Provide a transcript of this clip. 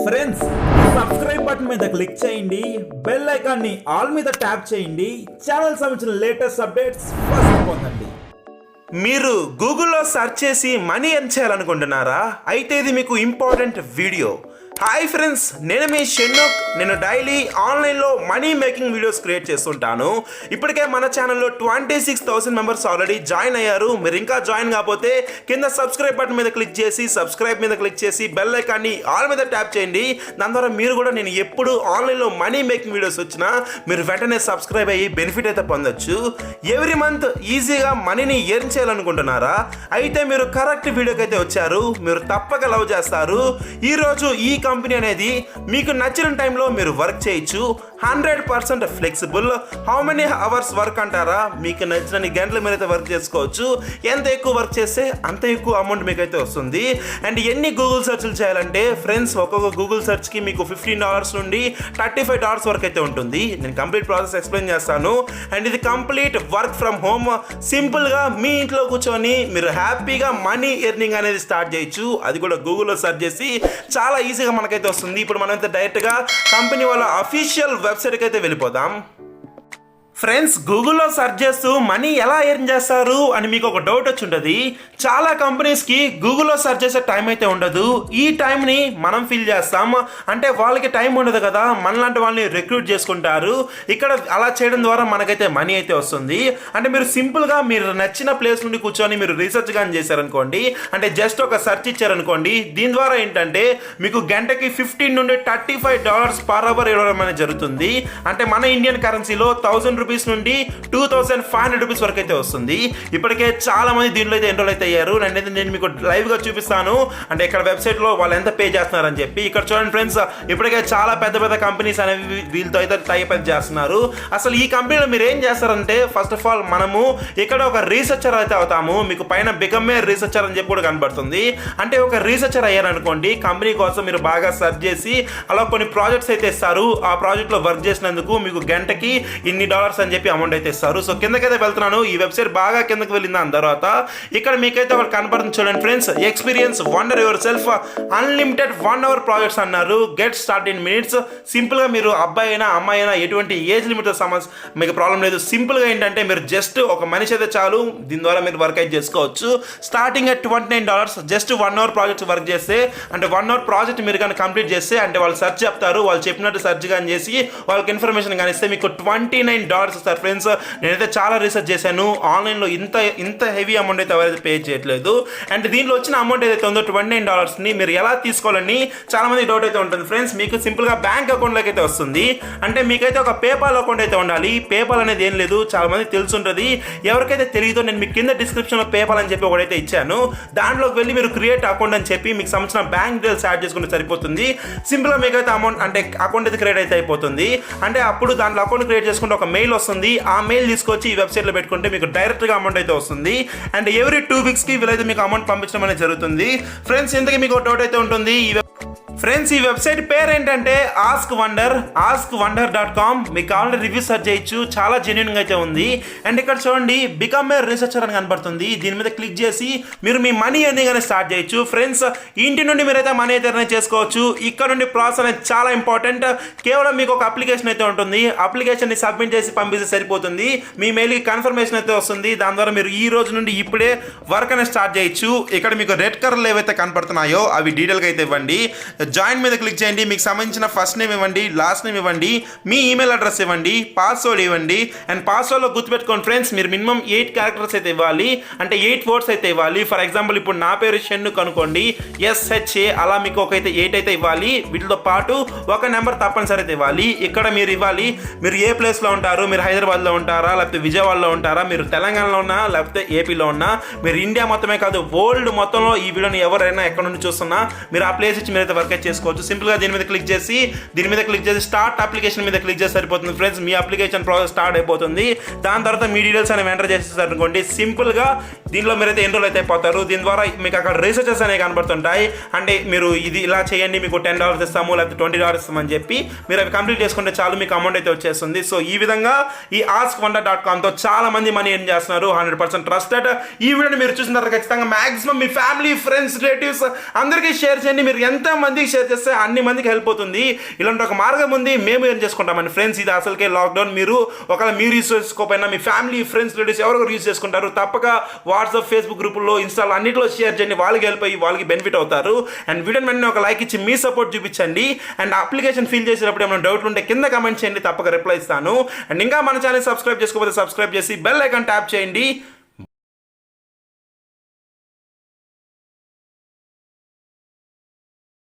Friends subscribe button మీద click చేయండి, bell icon ని ఆల్ మీద ట్యాప్ చేయండి, ఛానల్ సంబంధించిన లేటెస్ట్ అప్డేట్స్ ఫస్ట్ పొందండి. మీరు గూగుల్లో సెర్చ్ చేసి మనీ ఎర్న్ చేయాలనుకుంటున్నారా? అయితే ఇది మీకు ఇంపార్టెంట్ వీడియో. హాయ్ ఫ్రెండ్స్, నేను మీ షన్నుక్. నేను డైలీ ఆన్లైన్లో మనీ మేకింగ్ వీడియోస్ క్రియేట్ చేస్తుంటాను. ఇప్పటికే మన ఛానల్లో 26,000 మెంబర్స్ ఆల్రెడీ జాయిన్ అయ్యారు. మీరు ఇంకా జాయిన్ కాకపోతే కింద సబ్స్క్రైబ్ బటన్ మీద క్లిక్ చేసి సబ్స్క్రైబ్ మీద క్లిక్ చేసి బెల్ ఐకాన్ని ఆల్ మీద ట్యాప్ చేయండి. దాని ద్వారా మీరు కూడా నేను ఎప్పుడు ఆన్లైన్లో మనీ మేకింగ్ వీడియోస్ వచ్చినా మీరు వెంటనే సబ్స్క్రైబ్ అయ్యి బెనిఫిట్ అయితే పొందొచ్చు. ఎవ్రీ మంత్ ఈజీగా మనీని ఎర్న్ చేయాలనుకుంటున్నారా? అయితే మీరు కరెక్ట్ వీడియోకి అయితే వచ్చారు. మీరు తప్పక లవ్ చేస్తారు. ఈరోజు ఈ కంపెనీ అనేది మీకు నచ్చిన టైంలో మీరు వర్క్ చేయొచ్చు. 100% flexible. How many hours work అంటారా? మీకు నచ్చిన గంటలు మీరైతే వర్క్ చేసుకోవచ్చు. ఎంత ఎక్కువ వర్క్ చేస్తే అంత ఎక్కువ అమౌంట్ మీకైతే వస్తుంది. అండ్ ఎన్ని గూగుల్ సెర్చ్లు చేయాలంటే ఫ్రెండ్స్, ఒక్కొక్క గూగుల్ సెర్చ్కి మీకు $15 నుండి $35 వరకు అయితే ఉంటుంది. నేను కంప్లీట్ ప్రాసెస్ ఎక్స్ప్లెయిన్ చేస్తాను. అండ్ ఇది కంప్లీట్ వర్క్ ఫ్రమ్ హోమ్. సింపుల్గా మీ ఇంట్లో కూర్చొని మీరు హ్యాపీగా మనీ ఎర్నింగ్ అనేది స్టార్ట్ చేయొచ్చు. అది కూడా గూగుల్లో సెర్చ్ చేసి చాలా ఈజీగా మనకైతే వస్తుంది. ఇప్పుడు మనమైతే డైరెక్ట్గా కంపెనీ వాళ్ళ అఫీషియల్ వెబ్సైట్కి అయితే వెళ్ళిపోదాం. ఫ్రెండ్స్, గూగుల్లో సెర్చ్ చేస్తూ మనీ ఎలా ఎర్న్ చేస్తారు అని మీకు ఒక డౌట్ వచ్చి ఉంటుంది. చాలా కంపెనీస్కి గూగుల్లో సెర్చ్ చేసే టైం అయితే ఉండదు. ఈ టైంని మనం ఫిల్ చేస్తాం. అంటే వాళ్ళకి టైం ఉండదు కదా, మనలాంటి వాళ్ళని రిక్రూట్ చేసుకుంటారు. ఇక్కడ అలా చేయడం ద్వారా మనకైతే మనీ అయితే వస్తుంది. అంటే మీరు సింపుల్గా మీరు నచ్చిన ప్లేస్ నుండి కూర్చొని మీరు రీసెర్చ్ కానీ చేశారనుకోండి, అంటే జస్ట్ ఒక సెర్చ్ ఇచ్చారనుకోండి, దీని ద్వారా ఏంటంటే మీకు గంటకి $15 నుండి $35 పర్ అవర్ ఇవ్వడం అనేది జరుగుతుంది. అంటే మన ఇండియన్ కరెన్సీలో 1000 రూపీస్ నుండి 2500 రూపీస్ వరకు అయితే వస్తుంది. ఇప్పటికే చాలా మంది దీంట్లో అయితే ఎన్రోల్ అయితే అయ్యారు. నేను మీకు లైవ్ గా చూపిస్తాను, అంటే ఇక్కడ వెబ్సైట్ లో వాళ్ళు ఎంత పే చేస్తున్నారని చెప్పి. ఇక్కడ చూడండి ఫ్రెండ్స్, ఇప్పటికే చాలా పెద్ద పెద్ద కంపెనీస్ అనేవి వీళ్ళతో అయితే టైప్ అయితే చేస్తున్నారు. అసలు ఈ కంపెనీలో మీరు ఏం చేస్తారంటే, ఫస్ట్ ఆఫ్ ఆల్ మనము ఇక్కడ ఒక రీసెర్చర్ అయితే అవుతాము. మీకు పైన బికమ్ ఏ రీసెర్చర్ అని చెప్పి కూడా కనబడుతుంది. అంటే ఒక రీసెర్చర్ అయ్యారనుకోండి, కంపెనీ కోసం మీరు బాగా సెర్చ్ చేసి అలా కొన్ని ప్రాజెక్ట్స్ అయితే ఇస్తారు. ఆ ప్రాజెక్ట్ లో వర్క్ చేసినందుకు మీకు గంటకి ఇన్ని డాలర్స్ అని చెప్పి అమౌంట్ అయితే ఇస్తారు. సో కిందకైతే వెళ్తున్నాను. ఈ వెబ్సైట్ బాగా కిందకి వెళ్ళిన దాని తర్వాత ఇక్కడ మీకైతే ఒకటి కనపడుతుంది చూడండి friends, experience wonder yourself unlimited 1 hour projects అన్నారు. Get start in minutes. Simple గా మీరు అబ్బాయి అయినా అమ్మాయి అయినా ఎటువంటి ఏజ్ లిమిట్ సమస్య మీకు ప్రాబ్లం లేదు. సింపుల్ గా ఏంటంటే మీరు జస్ట్ ఒక మనిషి అయితే చాలు, దీని ద్వారా మీరు వర్క్ అయితే చేసుకోవచ్చు. Starting at $29 just 1 hour project work చేస్తే, అంటే 1 hour ప్రాజెక్ట్ మీరు కానీ కంప్లీట్ చేస్తే, అంటే వాళ్ళు సెర్చ్ చెప్తారు, వాళ్ళు చెప్పినట్టు సెర్చ్ కానీ చేసి వాళ్ళకి ఇన్ఫర్మేషన్ కానీ ఇస్తే మీకు $29 సార్ ఫ్రెండ్స్. నేనైతే చాలా రీసెర్చ్ చేశాను. ఆన్లైన్లో ఇంత హెవీ అమౌంట్ అయితే ఎవరైతే పే చేయట్లేదు. అండ్ దీంట్లో వచ్చిన అమౌంట్ ఏదైతే ఉందో $29ని మీరు ఎలా తీసుకోవాలని చాలా మంది డౌట్ అయితే ఉంటుంది ఫ్రెండ్స్. మీకు సింపుల్గా బ్యాంక్ అకౌంట్లోకి అయితే వస్తుంది. అంటే మీకైతే ఒక పేపాల్ అకౌంట్ అయితే ఉండాలి. పేపాల్ అనేది ఏం లేదు, చాలా మంది తెలుసుంటుంది. ఎవరికైతే తెలియదో నేను మీకు కింద డిస్క్రిప్షన్లో పేపాల్ అని చెప్పి ఒకటైతే ఇచ్చాను. దాంట్లోకి వెళ్ళి మీరు క్రియేట్ అకౌంట్ అని చెప్పి మీకు సంబంధించిన బ్యాంక్ డీటెయిల్స్ యాడ్ చేసుకుంటే సరిపోతుంది. సింపుల్గా మీకైతే అమౌంట్ అంటే అకౌంట్ అయితే క్రియేట్ అయితే అయిపోతుంది. అంటే అప్పుడు దాంట్లో అకౌంట్ క్రియేట్ చేసుకుంటే ఒక మెయిల్ వస్తుంది. ఆ మెయిల్ తీసుకొచ్చి ఈ వెబ్సైట్లో పెట్టుకుంటే మీకు డైరెక్ట్గా అమౌంట్ అయితే వస్తుంది. అండ్ ఎవ్రీ 2 వీక్స్కి వీళ్ళైతే మీకు అమౌంట్ పంపించడం అనేది జరుగుతుంది. ఫ్రెండ్స్, ఇంతకీ మీకు డౌట్ అయితే ఉంటుంది. ఫ్రెండ్స్, ఈ వెబ్సైట్ పేరు ఏంటంటే askWonder.com. మీకు కావాలంటే రివ్యూ సెర్చ్ చేయొచ్చు. చాలా జెన్యూన్గా అయితే ఉంది. అండ్ ఇక్కడ చూడండి, బికమ్ ఏ రీసెర్చర్ అని కనబడుతుంది. దీని మీద క్లిక్ చేసి మీరు మీ మనీ ఎర్నింగ్ అనేది స్టార్ట్ చేయొచ్చు. ఫ్రెండ్స్, ఇంటి నుండి మీరైతే మనీ అయితే ఎర్న్ చేసుకోవచ్చు. ఇక్కడ నుండి ప్రాసెస్ అనేది చాలా ఇంపార్టెంట్. కేవలం మీకు ఒక అప్లికేషన్ అయితే ఉంటుంది. అప్లికేషన్ని సబ్మిట్ చేసి పంపిస్తే సరిపోతుంది. మీ మెయిల్కి కన్ఫర్మేషన్ అయితే వస్తుంది. దాని ద్వారా మీరు ఈ రోజు నుండి ఇప్పుడే వర్క్ అనేది స్టార్ట్ చేయొచ్చు. ఇక్కడ మీకు రెడ్ కలర్లు ఏవైతే కనపడుతున్నాయో అవి డీటెయిల్గా అయితే ఇవ్వండి. జాయిన్ మీద క్లిక్ చేయండి. మీకు సంబంధించిన ఫస్ట్ నేమ్ ఇవ్వండి, లాస్ట్ నేమ్ ఇవ్వండి, మీ ఈమెయిల్ అడ్రస్ ఇవ్వండి, పాస్వర్డ్ ఇవ్వండి. అండ్ పాస్వర్డ్లో గుర్తుపెట్టుకోండి ఫ్రెండ్స్, మీరు మినిమం 8 క్యారెక్టర్స్ అయితే ఇవ్వాలి. అంటే 8 వర్డ్స్ అయితే ఇవ్వాలి. ఫర్ ఎగ్జాంపుల్ ఇప్పుడు నా పేరు షన్నుక్ అనుకోండి, SHA, అలా మీకు ఒక 8 అయితే ఇవ్వాలి. వీటితో పాటు ఒక నెంబర్ తప్పనిసరి అయితే ఇవ్వాలి. ఇక్కడ మీరు ఇవ్వాలి, మీరు ఏ ప్లేస్లో ఉంటారు, మీరు హైదరాబాద్లో ఉంటారా, లేకపోతే విజయవాడలో ఉంటారా, మీరు తెలంగాణలో ఉన్నా లేకపోతే ఏపీలో ఉన్నా, మీరు ఇండియా మొత్తమే కాదు వరల్డ్ మొత్తంలో ఈ వీడియోని ఎవరైనా ఎక్కడ నుండి చూస్తున్నా మీరు ఆ ప్లేస్ ఇచ్చి మీరైతే వర్క్ చేసుకోవచ్చు. సింపుల్గా దీని మీద క్లిక్ చేసి స్టార్ట్ అప్లికేషన్ మీద క్లిక్ చేసి సరిపోతుంది ఫ్రెండ్స్. మీ అప్లికేషన్ ప్రాసెస్ స్టార్ట్ అయిపోతుంది. దాని తర్వాత మీ డీటెయిల్స్ అనేవి ఎంటర్ చేసేసారు అనుకోండి, సింపుల్గా దీనిలో మీరైతే ఎన్రోల్ అయితే అయిపోతారు. దీని ద్వారా మీకు అక్కడ రీసెర్చెస్ అనేవి కనబడుతుంటాయి. అంటే మీరు ఇది ఇలా చేయండి, మీకు $10 ఇస్తాము లేకపోతే $20 ఇస్తామని చెప్పి మీరు అవి కంప్లీట్ చేసుకుంటే చాలు, మీకు అమౌంట్ అయితే వచ్చేస్తుంది. సో ఈ విధంగా ఈ askWonder.comతో చాలా మంది మనీ ఎర్న్ చేస్తున్నారు. 100% ట్రస్టెడ్. ఈ వీడియోని మీరు చూసిన తర్వాత ఖచ్చితంగా మాక్సిమం మీ ఫ్యామిలీ, ఫ్రెండ్స్, రిలేటివ్స్ అందరికీ షేర్ చేయండి. మీరు ఎంత మందికి షేర్ చేస్తే అన్ని మందికి హెల్ప్ అవుతుంది. ఇలాంటి ఒక మార్గం ఉంది, మేము ఏం చేసుకుంటామని ఫ్రెండ్స్. ఇది అసలుకే లాక్డౌన్. మీరు ఒకవేళ మీరు యూజ్ చేసుకోకపోయినా మీ ఫ్యామిలీ ఫ్రెండ్స్ రిలేటివ్స్ ఎవరెవరు యూజ్ చేసుకుంటారు, తప్పక వాట్సాప్ ఫేస్బుక్ గ్రూపుల్లో ఇన్స్టాల్ అన్నింటిలో షేర్ చేయండి. వాళ్ళకి హెల్ప్ అయ్యి వాళ్ళకి బెనిఫిట్ అవుతారు. అండ్ వీడియోని వెంటనే ఒక లైక్ ఇచ్చి మీ సపోర్ట్ చూపించండి. అండ్ అప్లికేషన్ ఫిల్ చేసేటప్పుడు ఏమైనా డౌట్లు ఉంటే కింద కమెంట్ చేయండి, తప్పక రిప్లై ఇస్తాను. అండ్ ఇంకా మన ఛానల్ సబ్స్క్రైబ్ చేసుకోకపోతే సబ్స్క్రైబ్ చేసి బెల్ ఐకాన్ ట్యాప్ చేయండి.